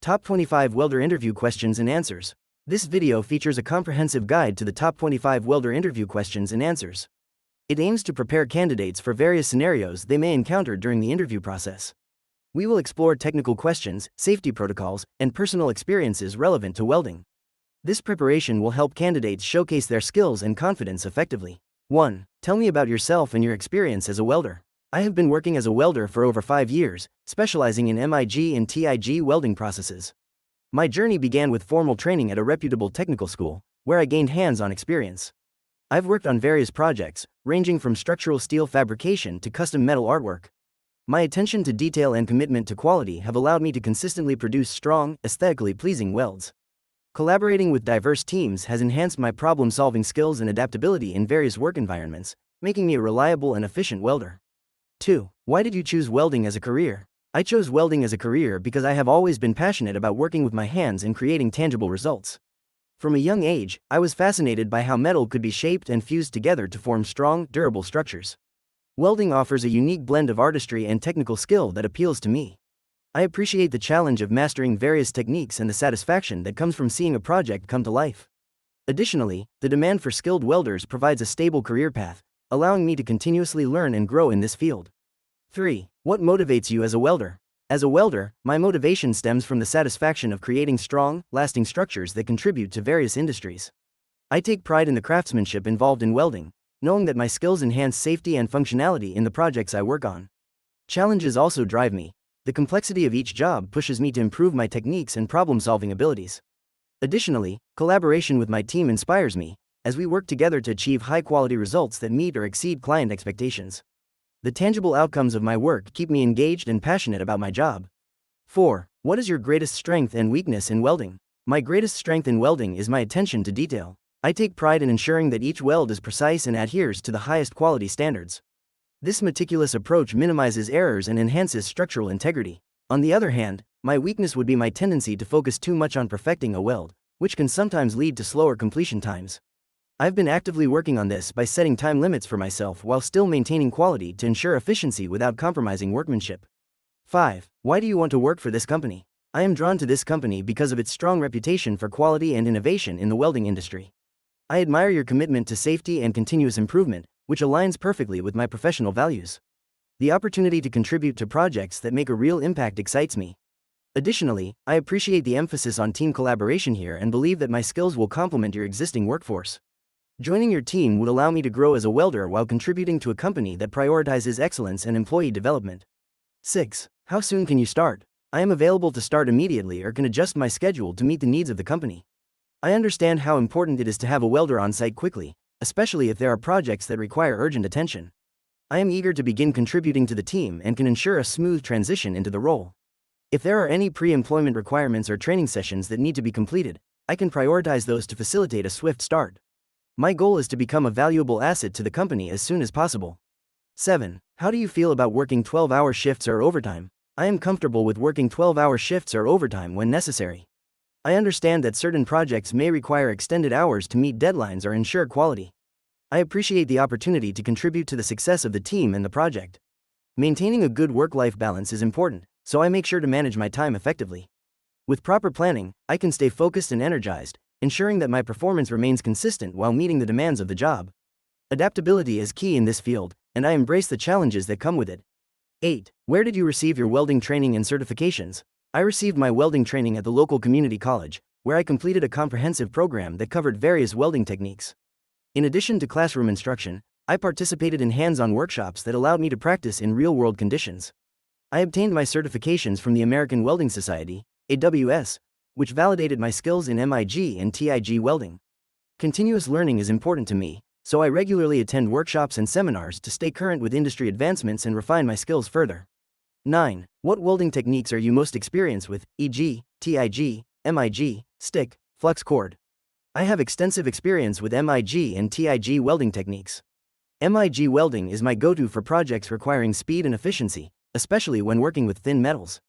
Top 25 Welder Interview Questions and Answers. This video features a comprehensive guide to the top 25 welder interview questions and answers. It aims to prepare candidates for various scenarios they may encounter during the interview process. We will explore technical questions, safety protocols, and personal experiences relevant to welding. This preparation will help candidates showcase their skills and confidence effectively. 1. Tell me about yourself and your experience as a welder. I have been working as a welder for over 5 years, specializing in MIG and TIG welding processes. My journey began with formal training at a reputable technical school, where I gained hands-on experience. I've worked on various projects, ranging from structural steel fabrication to custom metal artwork. My attention to detail and commitment to quality have allowed me to consistently produce strong, aesthetically pleasing welds. Collaborating with diverse teams has enhanced my problem-solving skills and adaptability in various work environments, making me a reliable and efficient welder. 2. Why did you choose welding as a career? I chose welding as a career because I have always been passionate about working with my hands and creating tangible results. From a young age, I was fascinated by how metal could be shaped and fused together to form strong, durable structures. Welding offers a unique blend of artistry and technical skill that appeals to me. I appreciate the challenge of mastering various techniques and the satisfaction that comes from seeing a project come to life. Additionally, the demand for skilled welders provides a stable career path, allowing me to continuously learn and grow in this field. 3. What motivates you as a welder? As a welder, my motivation stems from the satisfaction of creating strong, lasting structures that contribute to various industries. I take pride in the craftsmanship involved in welding, knowing that my skills enhance safety and functionality in the projects I work on. Challenges also drive me. The complexity of each job pushes me to improve my techniques and problem-solving abilities. Additionally, collaboration with my team inspires me, as we work together to achieve high-quality results that meet or exceed client expectations. The tangible outcomes of my work keep me engaged and passionate about my job. 4. What is your greatest strength and weakness in welding? My greatest strength in welding is my attention to detail. I take pride in ensuring that each weld is precise and adheres to the highest quality standards. This meticulous approach minimizes errors and enhances structural integrity. On the other hand, my weakness would be my tendency to focus too much on perfecting a weld, which can sometimes lead to slower completion times. I've been actively working on this by setting time limits for myself while still maintaining quality to ensure efficiency without compromising workmanship. 5. Why do you want to work for this company? I am drawn to this company because of its strong reputation for quality and innovation in the welding industry. I admire your commitment to safety and continuous improvement, which aligns perfectly with my professional values. The opportunity to contribute to projects that make a real impact excites me. Additionally, I appreciate the emphasis on team collaboration here and believe that my skills will complement your existing workforce. Joining your team would allow me to grow as a welder while contributing to a company that prioritizes excellence and employee development. 6. How soon can you start? I am available to start immediately or can adjust my schedule to meet the needs of the company. I understand how important it is to have a welder on site quickly, especially if there are projects that require urgent attention. I am eager to begin contributing to the team and can ensure a smooth transition into the role. If there are any pre-employment requirements or training sessions that need to be completed, I can prioritize those to facilitate a swift start. My goal is to become a valuable asset to the company as soon as possible. 7. How do you feel about working 12-hour shifts or overtime? I am comfortable with working 12-hour shifts or overtime when necessary. I understand that certain projects may require extended hours to meet deadlines or ensure quality. I appreciate the opportunity to contribute to the success of the team and the project. Maintaining a good work-life balance is important, so I make sure to manage my time effectively. With proper planning, I can stay focused and energized, ensuring that my performance remains consistent while meeting the demands of the job. Adaptability is key in this field, and I embrace the challenges that come with it. 8. Where did you receive your welding training and certifications? I received my welding training at the local community college, where I completed a comprehensive program that covered various welding techniques. In addition to classroom instruction, I participated in hands-on workshops that allowed me to practice in real-world conditions. I obtained my certifications from the American Welding Society, AWS, which validated my skills in MIG and TIG welding. Continuous learning is important to me, so I regularly attend workshops and seminars to stay current with industry advancements and refine my skills further. 9. What welding techniques are you most experienced with, e.g., TIG, MIG, stick, flux cord? I have extensive experience with MIG and TIG welding techniques. MIG welding is my go-to for projects requiring speed and efficiency, especially when working with thin metals.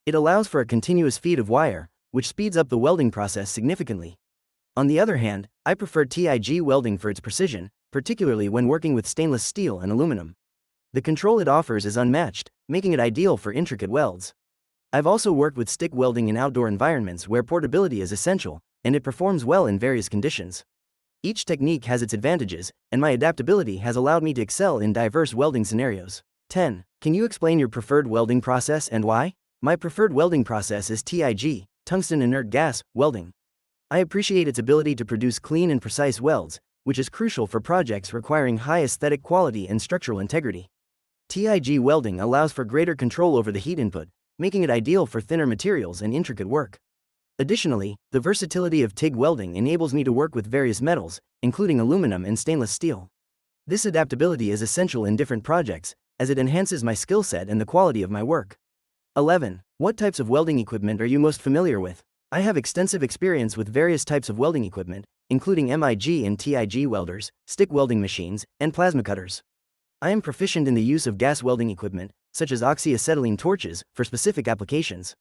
It allows for a continuous feed of wire, which speeds up the welding process significantly. On the other hand, I prefer TIG welding for its precision, particularly when working with stainless steel and aluminum. The control it offers is unmatched, making it ideal for intricate welds. I've also worked with stick welding in outdoor environments where portability is essential, and it performs well in various conditions. Each technique has its advantages, and my adaptability has allowed me to excel in diverse welding scenarios. 10. Can you explain your preferred welding process and why? My preferred welding process is TIG, tungsten inert gas welding. I appreciate its ability to produce clean and precise welds, which is crucial for projects requiring high aesthetic quality and structural integrity. TIG welding allows for greater control over the heat input, making it ideal for thinner materials and intricate work. Additionally, the versatility of TIG welding enables me to work with various metals, including aluminum and stainless steel. This adaptability is essential in different projects, as it enhances my skill set and the quality of my work. 11. What types of welding equipment are you most familiar with? I have extensive experience with various types of welding equipment, including MIG and TIG welders, stick welding machines, and plasma cutters. I am proficient in the use of gas welding equipment, such as oxyacetylene torches, for specific applications.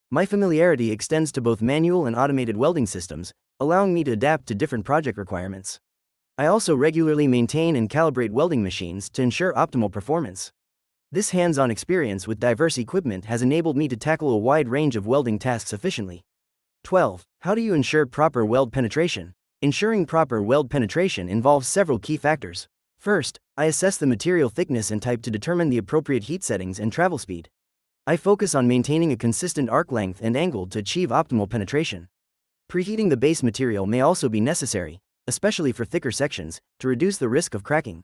My familiarity extends to both manual and automated welding systems, allowing me to adapt to different project requirements. I also regularly maintain and calibrate welding machines to ensure optimal performance. This hands-on experience with diverse equipment has enabled me to tackle a wide range of welding tasks efficiently. 12. How do you ensure proper weld penetration? Ensuring proper weld penetration involves several key factors. First, I assess the material thickness and type to determine the appropriate heat settings and travel speed. I focus on maintaining a consistent arc length and angle to achieve optimal penetration. Preheating the base material may also be necessary, especially for thicker sections, to reduce the risk of cracking.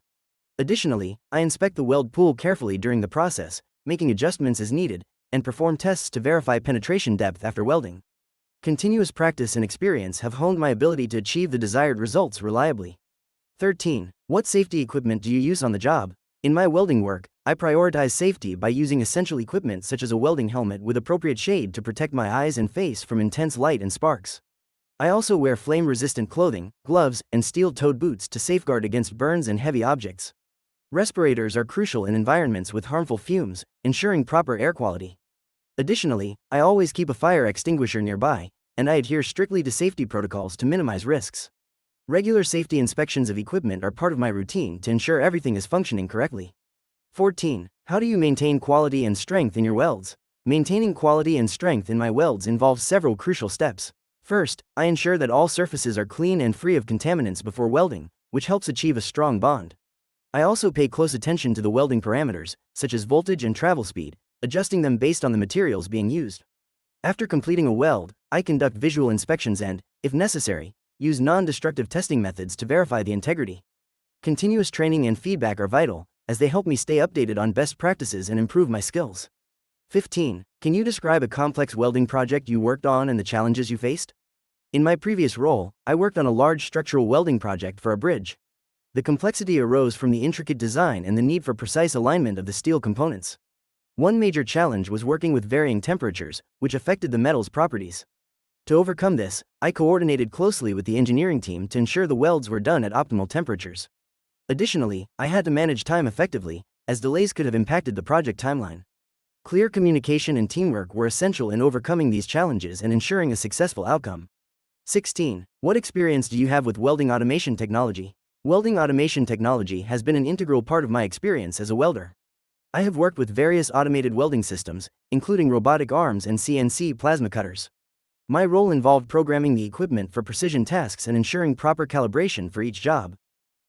Additionally, I inspect the weld pool carefully during the process, making adjustments as needed, and perform tests to verify penetration depth after welding. Continuous practice and experience have honed my ability to achieve the desired results reliably. 13. What safety equipment do you use on the job? In my welding work, I prioritize safety by using essential equipment such as a welding helmet with appropriate shade to protect my eyes and face from intense light and sparks. I also wear flame-resistant clothing, gloves, and steel-toed boots to safeguard against burns and heavy objects. Respirators are crucial in environments with harmful fumes, ensuring proper air quality. Additionally, I always keep a fire extinguisher nearby, and I adhere strictly to safety protocols to minimize risks. Regular safety inspections of equipment are part of my routine to ensure everything is functioning correctly. 14. How do you maintain quality and strength in your welds? Maintaining quality and strength in my welds involves several crucial steps. First, I ensure that all surfaces are clean and free of contaminants before welding, which helps achieve a strong bond. I also pay close attention to the welding parameters, such as voltage and travel speed, adjusting them based on the materials being used. After completing a weld, I conduct visual inspections and, if necessary, use non-destructive testing methods to verify the integrity. Continuous training and feedback are vital, as they help me stay updated on best practices and improve my skills. 15. Can you describe a complex welding project you worked on and the challenges you faced? In my previous role, I worked on a large structural welding project for a bridge. The complexity arose from the intricate design and the need for precise alignment of the steel components. One major challenge was working with varying temperatures, which affected the metal's properties. To overcome this, I coordinated closely with the engineering team to ensure the welds were done at optimal temperatures. Additionally, I had to manage time effectively, as delays could have impacted the project timeline. Clear communication and teamwork were essential in overcoming these challenges and ensuring a successful outcome. 16. What experience do you have with welding automation technology? Welding automation technology has been an integral part of my experience as a welder. I have worked with various automated welding systems, including robotic arms and CNC plasma cutters. My role involved programming the equipment for precision tasks and ensuring proper calibration for each job.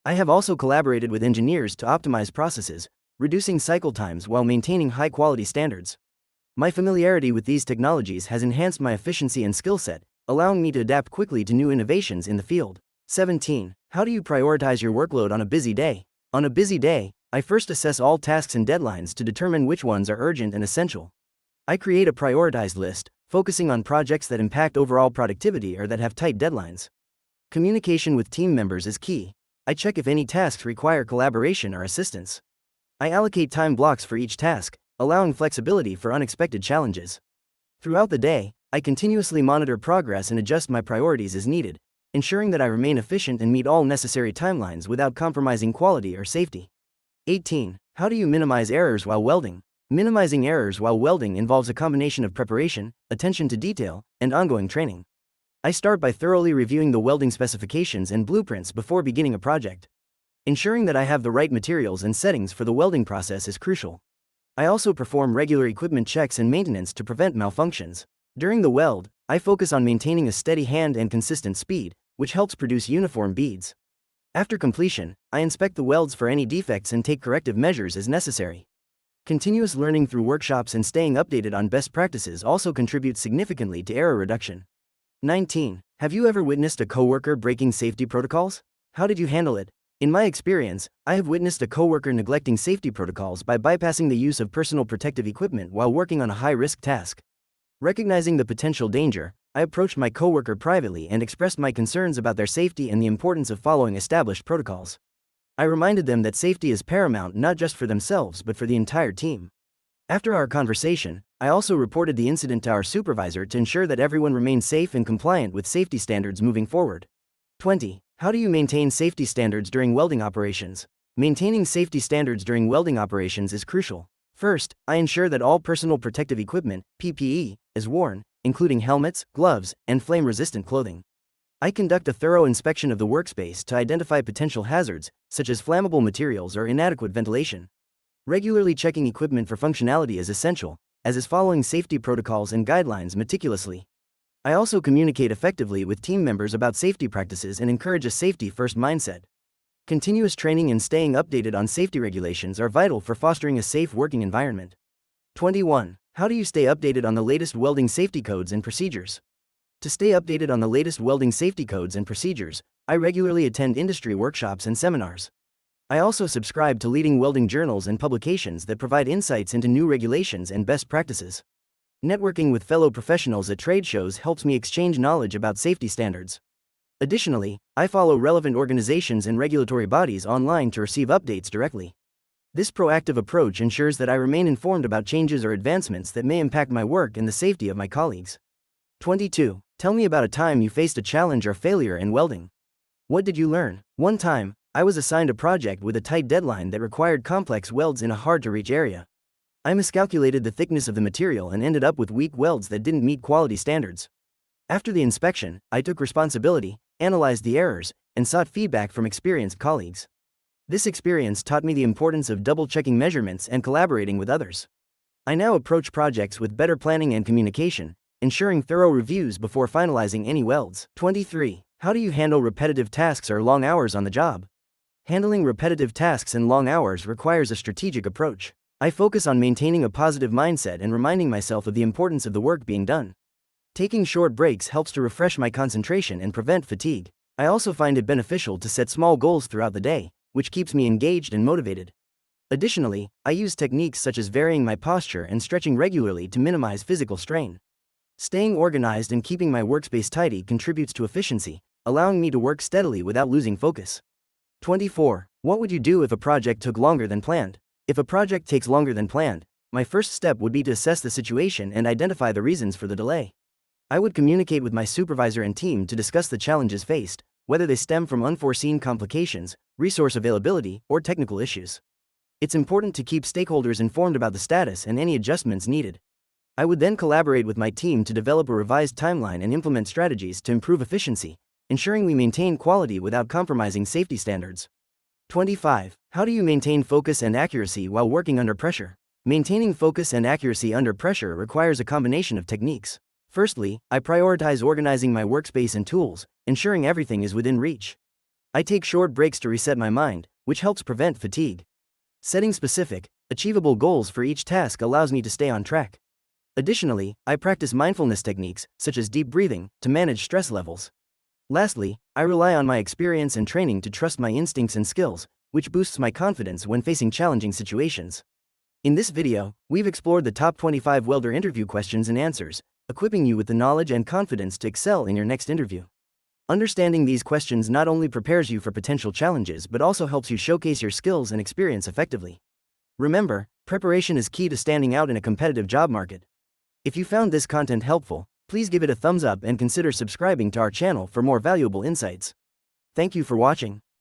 I have also collaborated with engineers to optimize processes, reducing cycle times while maintaining high-quality standards. My familiarity with these technologies has enhanced my efficiency and skill set, allowing me to adapt quickly to new innovations in the field. 17. How do you prioritize your workload on a busy day? On a busy day, I first assess all tasks and deadlines to determine which ones are urgent and essential. I create a prioritized list, focusing on projects that impact overall productivity or that have tight deadlines. Communication with team members is key. I check if any tasks require collaboration or assistance. I allocate time blocks for each task, allowing flexibility for unexpected challenges. Throughout the day, I continuously monitor progress and adjust my priorities as needed, ensuring that I remain efficient and meet all necessary timelines without compromising quality or safety. 18. How do you minimize errors while welding? Minimizing errors while welding involves a combination of preparation, attention to detail, and ongoing training. I start by thoroughly reviewing the welding specifications and blueprints before beginning a project. Ensuring that I have the right materials and settings for the welding process is crucial. I also perform regular equipment checks and maintenance to prevent malfunctions. During the weld, I focus on maintaining a steady hand and consistent speed, which helps produce uniform beads. After completion, I inspect the welds for any defects and take corrective measures as necessary. Continuous learning through workshops and staying updated on best practices also contributes significantly to error reduction. 19. Have you ever witnessed a coworker breaking safety protocols? How did you handle it? In my experience, I have witnessed a coworker neglecting safety protocols by bypassing the use of personal protective equipment while working on a high-risk task. Recognizing the potential danger, I approached my coworker privately and expressed my concerns about their safety and the importance of following established protocols. I reminded them that safety is paramount not just for themselves but for the entire team. After our conversation, I also reported the incident to our supervisor to ensure that everyone remains safe and compliant with safety standards moving forward. 20. How do you maintain safety standards during welding operations? Maintaining safety standards during welding operations is crucial. First, I ensure that all personal protective equipment, PPE, is worn, including helmets, gloves, and flame-resistant clothing. I conduct a thorough inspection of the workspace to identify potential hazards, such as flammable materials or inadequate ventilation. Regularly checking equipment for functionality is essential, as is following safety protocols and guidelines meticulously. I also communicate effectively with team members about safety practices and encourage a safety-first mindset. Continuous training and staying updated on safety regulations are vital for fostering a safe working environment. 21. How do you stay updated on the latest welding safety codes and procedures? To stay updated on the latest welding safety codes and procedures, I regularly attend industry workshops and seminars. I also subscribe to leading welding journals and publications that provide insights into new regulations and best practices. Networking with fellow professionals at trade shows helps me exchange knowledge about safety standards. Additionally, I follow relevant organizations and regulatory bodies online to receive updates directly. This proactive approach ensures that I remain informed about changes or advancements that may impact my work and the safety of my colleagues. 22. Tell me about a time you faced a challenge or failure in welding. What did you learn? One time, I was assigned a project with a tight deadline that required complex welds in a hard-to-reach area. I miscalculated the thickness of the material and ended up with weak welds that didn't meet quality standards. After the inspection, I took responsibility, analyzed the errors, and sought feedback from experienced colleagues. This experience taught me the importance of double-checking measurements and collaborating with others. I now approach projects with better planning and communication, ensuring thorough reviews before finalizing any welds. 23. How do you handle repetitive tasks or long hours on the job? Handling repetitive tasks and long hours requires a strategic approach. I focus on maintaining a positive mindset and reminding myself of the importance of the work being done. Taking short breaks helps to refresh my concentration and prevent fatigue. I also find it beneficial to set small goals throughout the day, which keeps me engaged and motivated. Additionally, I use techniques such as varying my posture and stretching regularly to minimize physical strain. Staying organized and keeping my workspace tidy contributes to efficiency, allowing me to work steadily without losing focus. 24. What would you do if a project took longer than planned? If a project takes longer than planned, my first step would be to assess the situation and identify the reasons for the delay. I would communicate with my supervisor and team to discuss the challenges faced, whether they stem from unforeseen complications, resource availability, or technical issues. It's important to keep stakeholders informed about the status and any adjustments needed. I would then collaborate with my team to develop a revised timeline and implement strategies to improve efficiency, ensuring we maintain quality without compromising safety standards. 25. How do you maintain focus and accuracy while working under pressure? Maintaining focus and accuracy under pressure requires a combination of techniques. Firstly, I prioritize organizing my workspace and tools, ensuring everything is within reach. I take short breaks to reset my mind, which helps prevent fatigue. Setting specific, achievable goals for each task allows me to stay on track. Additionally, I practice mindfulness techniques, such as deep breathing, to manage stress levels. Lastly, I rely on my experience and training to trust my instincts and skills, which boosts my confidence when facing challenging situations. In this video, we've explored the top 25 welder interview questions and answers, equipping you with the knowledge and confidence to excel in your next interview. Understanding these questions not only prepares you for potential challenges but also helps you showcase your skills and experience effectively. Remember, preparation is key to standing out in a competitive job market. If you found this content helpful, please give it a thumbs up and consider subscribing to our channel for more valuable insights. Thank you for watching.